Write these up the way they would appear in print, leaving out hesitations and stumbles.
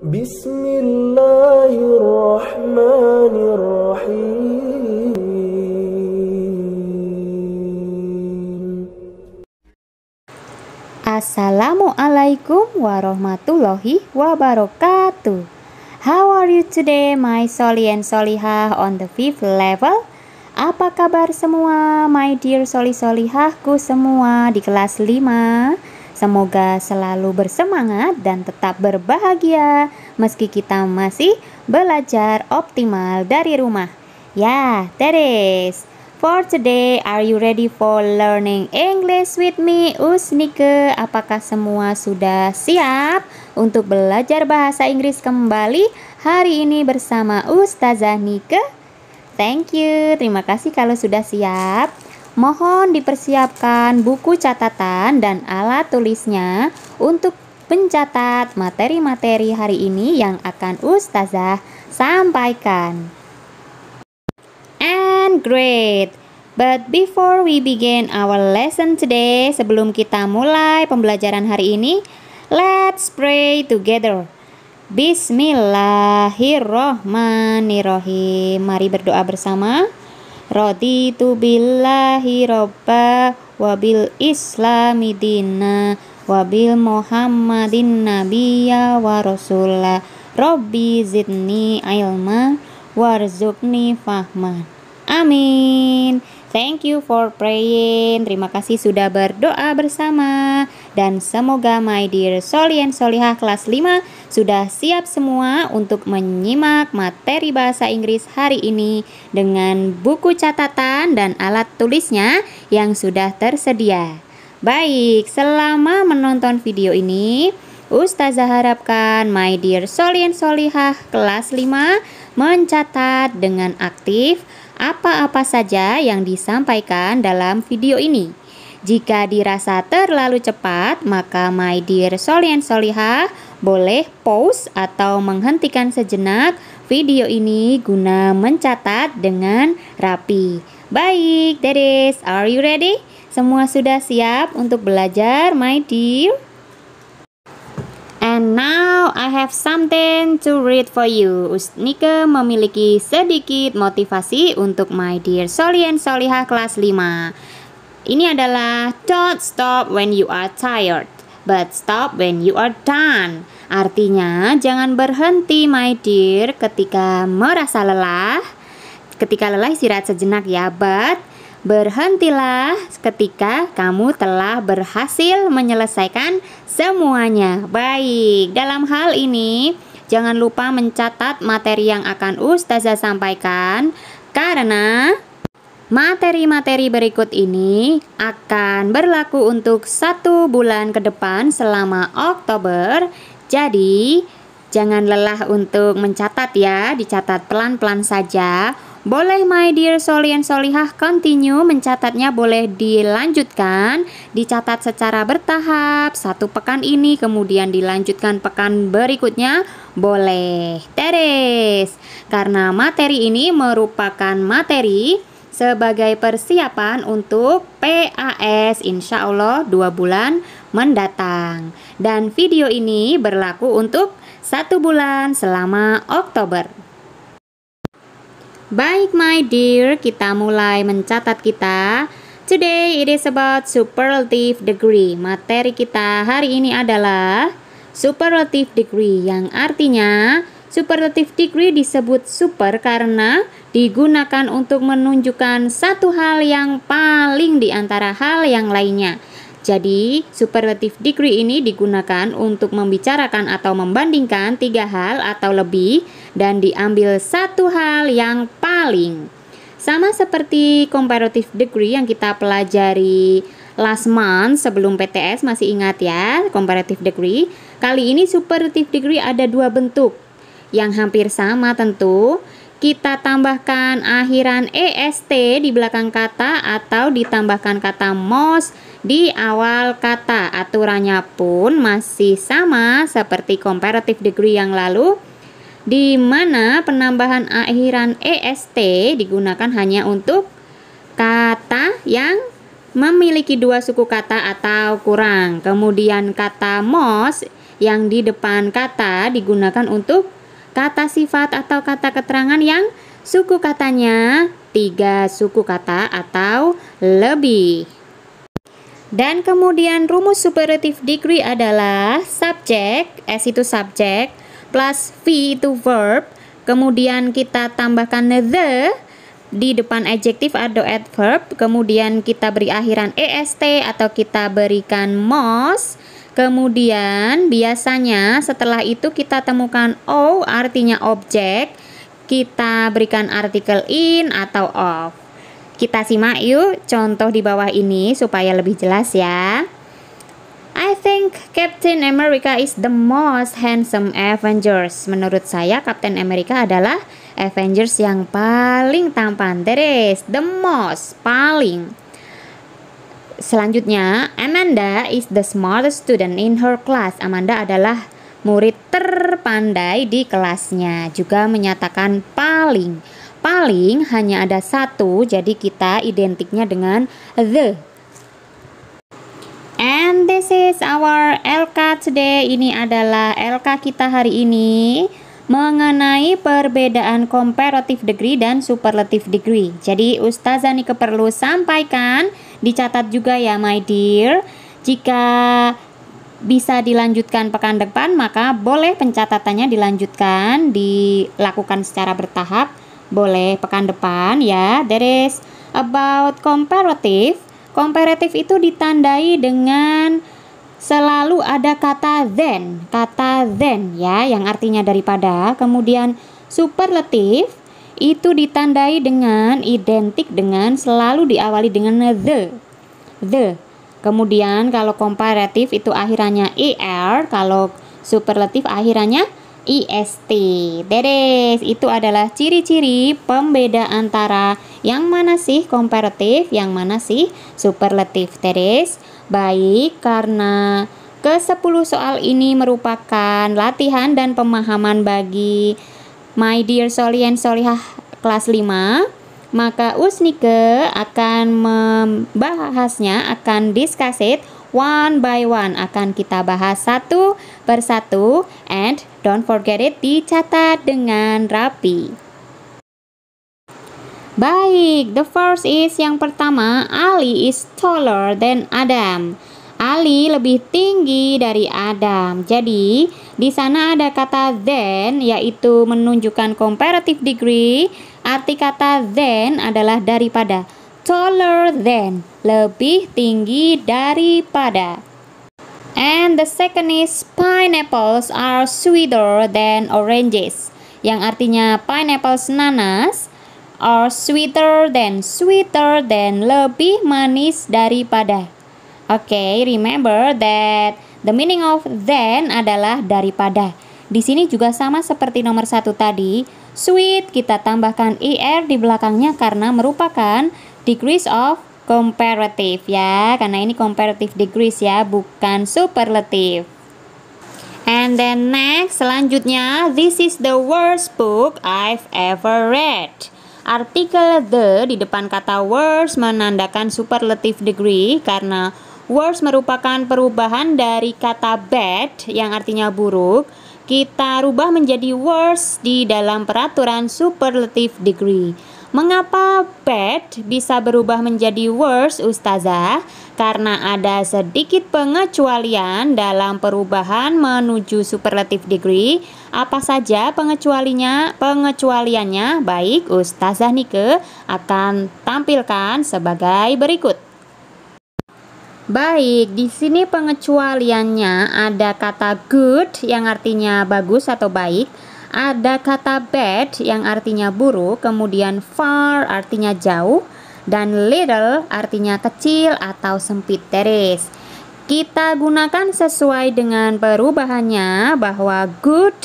Bismillahirrahmanirrahim. Assalamualaikum warahmatullahi wabarakatuh. How are you today, my Soli and Solihah on the 5th level? Apa kabar semua, my dear Soli-Solihahku semua di kelas 5? Semoga selalu bersemangat dan tetap berbahagia meski kita masih belajar optimal dari rumah. Ya, that is. For today, are you ready for learning English with me, Usnike? Apakah semua sudah siap untuk belajar bahasa Inggris kembali hari ini bersama Ustazah Nike? Thank you, terima kasih kalau sudah siap. Mohon dipersiapkan buku catatan dan alat tulisnya untuk mencatat materi-materi hari ini yang akan Ustazah sampaikan. And great. But before we begin our lesson today, sebelum kita mulai pembelajaran hari ini, let's pray together. Bismillahirrohmanirrohim. Mari berdoa bersama. Raditu billahi robba wabil islami dina wabil muhammadin nabiyya wa rasulah. Rabbi zidni ilma warzuqni fahman. Amin. Thank you for praying. Terima kasih sudah berdoa bersama. Dan semoga my dear Soli and Solihah kelas 5 sudah siap semua untuk menyimak materi bahasa Inggris hari ini dengan buku catatan dan alat tulisnya yang sudah tersedia. Baik, selama menonton video ini, Ustazah harapkan my dear Soli and Solihah kelas 5 mencatat dengan aktif apa-apa saja yang disampaikan dalam video ini. Jika dirasa terlalu cepat, maka my dear Soli and Solihah boleh pause atau menghentikan sejenak video ini guna mencatat dengan rapi. Baik, that is, are you ready? Semua sudah siap untuk belajar, my dear? And now I have something to read for you. Usnike memiliki sedikit motivasi untuk my dear Soli and Solihah kelas 5. Ini adalah don't stop when you are tired, but stop when you are done. Artinya jangan berhenti my dear ketika merasa lelah. Ketika lelah istirahat sejenak ya, but berhentilah ketika kamu telah berhasil menyelesaikan semuanya. Baik, dalam hal ini jangan lupa mencatat materi yang akan Ustazah sampaikan, karena materi-materi berikut ini akan berlaku untuk 1 bulan ke depan selama Oktober. Jadi jangan lelah untuk mencatat ya, dicatat pelan-pelan saja. Boleh my dear Soli and Solihah continue mencatatnya, boleh dilanjutkan, dicatat secara bertahap 1 pekan ini, kemudian dilanjutkan pekan berikutnya, boleh. Teres, karena materi ini merupakan materi sebagai persiapan untuk PAS insya Allah 2 bulan mendatang. Dan video ini berlaku untuk 1 bulan selama Oktober. Baik my dear, kita mulai mencatat kita. Today it is about superlative degree. Materi kita hari ini adalah superlative degree, yang artinya superlative degree disebut super karena digunakan untuk menunjukkan satu hal yang paling di antara hal yang lainnya. Jadi, superlative degree ini digunakan untuk membicarakan atau membandingkan 3 hal atau lebih dan diambil satu hal yang paling. Sama seperti comparative degree yang kita pelajari last month sebelum PTS, masih ingat ya, comparative degree. Kali ini superlative degree ada 2 bentuk yang hampir sama tentu. Kita tambahkan akhiran EST di belakang kata atau ditambahkan kata most di awal kata. Aturannya pun masih sama seperti comparative degree yang lalu, di mana penambahan akhiran EST digunakan hanya untuk kata yang memiliki 2 suku kata atau kurang. Kemudian kata most yang di depan kata digunakan untuk kata sifat atau kata keterangan yang suku katanya 3 suku kata atau lebih. Dan kemudian rumus superlative degree adalah subject, S itu subject, plus V itu verb, kemudian kita tambahkan the di depan adjektif atau adverb, kemudian kita beri akhiran est atau kita berikan most, kemudian biasanya setelah itu kita temukan o artinya objek, kita berikan artikel in atau of. Kita simak yuk contoh di bawah ini supaya lebih jelas ya. I think Captain America is the most handsome Avengers. Menurut saya Captain America adalah Avengers yang paling tampan. That is the most, paling. Selanjutnya, Amanda is the smartest student in her class. Amanda adalah murid terpandai di kelasnya. Juga menyatakan paling. Paling hanya ada satu, jadi kita identiknya dengan the. And this is our LK today. Ini adalah LK kita hari ini mengenai perbedaan comparative degree dan superlative degree. Jadi Ustazah Nike perlu sampaikan, dicatat juga ya my dear. Jika bisa dilanjutkan pekan depan, maka boleh pencatatannya dilanjutkan, dilakukan secara bertahap. Boleh pekan depan ya. That is about comparative. Comparative itu ditandai dengan selalu ada kata then ya, yang artinya daripada. Kemudian superlative itu ditandai dengan identik dengan selalu diawali dengan the. Kemudian kalau comparative itu akhirannya er, kalau superlative akhirannya est. That is, itu adalah ciri-ciri pembeda antara yang mana sih comparative, yang mana sih superlative. That is, baik, karena ke-10 soal ini merupakan latihan dan pemahaman bagi my dear Soli and Solihah kelas 5, maka Usnike akan membahasnya, akan discuss it one by one, akan kita bahas satu persatu, and don't forget it, dicatat dengan rapi. Baik, the first is yang pertama, Ali is taller than Adam. Ali lebih tinggi dari Adam. Jadi, di sana ada kata than, yaitu menunjukkan comparative degree. Arti kata than adalah daripada. Taller than, lebih tinggi daripada. And the second is pineapples are sweeter than oranges. Yang artinya pineapples, nanas, are sweeter than, lebih manis daripada. Okay, remember that the meaning of than adalah daripada. Di sini juga sama seperti nomor 1 tadi. Sweet kita tambahkan er di belakangnya karena merupakan degrees of comparative ya, karena ini comparative degrees ya, bukan superlative. And then next, selanjutnya, this is the worst book I've ever read. Artikel the di depan kata worst menandakan superlative degree karena worst merupakan perubahan dari kata bad yang artinya buruk. Kita rubah menjadi worst di dalam peraturan superlative degree. Mengapa bad bisa berubah menjadi worse, Ustazah? Karena ada sedikit pengecualian dalam perubahan menuju superlative degree. Apa saja pengecualiannya? Baik, Ustazah Nike akan tampilkan sebagai berikut. Baik, di sini pengecualiannya ada kata good yang artinya bagus atau baik. Ada kata bad yang artinya buruk, kemudian far artinya jauh, dan little artinya kecil atau sempit. Teres. Kita gunakan sesuai dengan perubahannya, bahwa good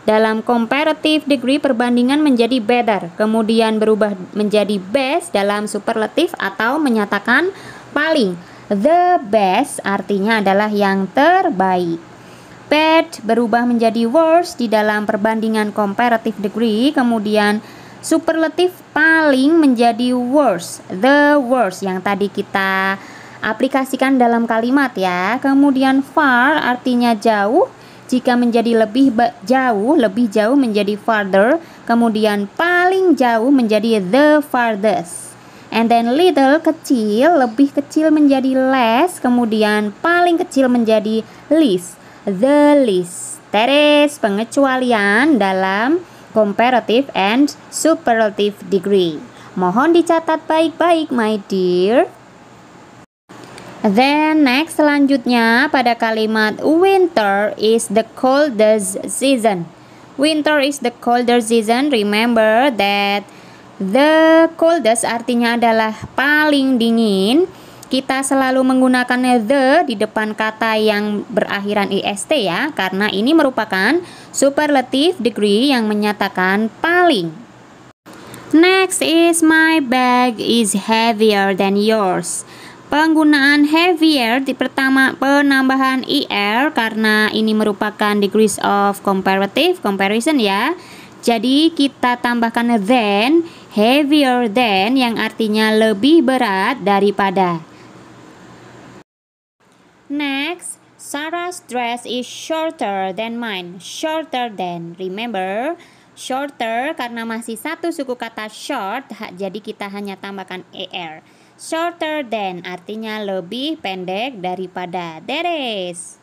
dalam comparative degree perbandingan menjadi better, kemudian berubah menjadi best dalam superlative atau menyatakan paling. The best artinya adalah yang terbaik. Bad berubah menjadi worse di dalam perbandingan comparative degree, kemudian superlative paling menjadi worse, the worst yang tadi kita aplikasikan dalam kalimat ya. Kemudian far artinya jauh. Jika menjadi lebih jauh menjadi farther, kemudian paling jauh menjadi the farthest. And then little, kecil, lebih kecil menjadi less, kemudian paling kecil menjadi least, the least. That is pengecualian dalam comparative and superlative degree. Mohon dicatat baik-baik, my dear. Then next, selanjutnya pada kalimat winter is the coldest season. Winter is the coldest season. Remember that the coldest artinya adalah paling dingin. Kita selalu menggunakan the di depan kata yang berakhiran est ya, karena ini merupakan superlative degree yang menyatakan paling. Next is my bag is heavier than yours. Penggunaan heavier di pertama penambahan er karena ini merupakan degrees of comparative comparison ya. Jadi kita tambahkan than, heavier than yang artinya lebih berat daripada. Next, Sarah's dress is shorter than mine. Shorter than. Remember, shorter karena masih satu suku kata short, jadi kita hanya tambahkan er. Shorter than artinya lebih pendek daripada. That is.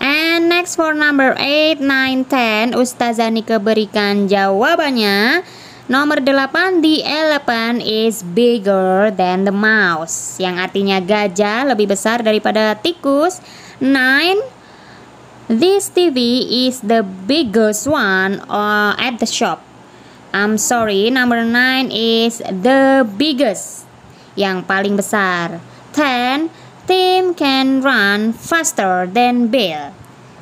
And next for number 8, 9, 10, Ustazah Nike berikan jawabannya. Nomor 8, the elephant is bigger than the mouse, yang artinya gajah lebih besar daripada tikus. 9, this TV is the biggest one at the shop. I'm sorry, number 9 is the biggest, yang paling besar. 10, Tim can run faster than Bill.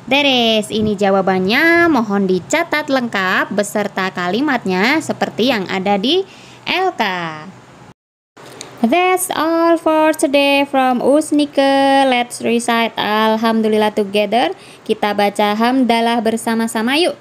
That is, ini jawabannya. Mohon dicatat lengkap beserta kalimatnya seperti yang ada di LK. That's all for today from Usnike. Let's recite Alhamdulillah together. Kita baca hamdalah bersama-sama yuk.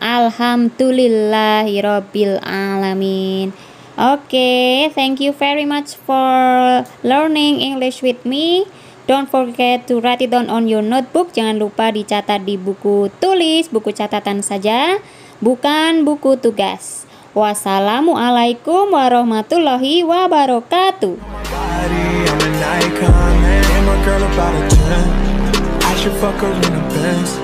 Alhamdulillahirabbil alamin. Okay, thank you very much for learning English with me. Don't forget to write it down on your notebook. Jangan lupa dicatat di buku tulis, buku catatan saja, bukan buku tugas. Wassalamualaikum warahmatullahi wabarakatuh. I should fuck her in the Benz.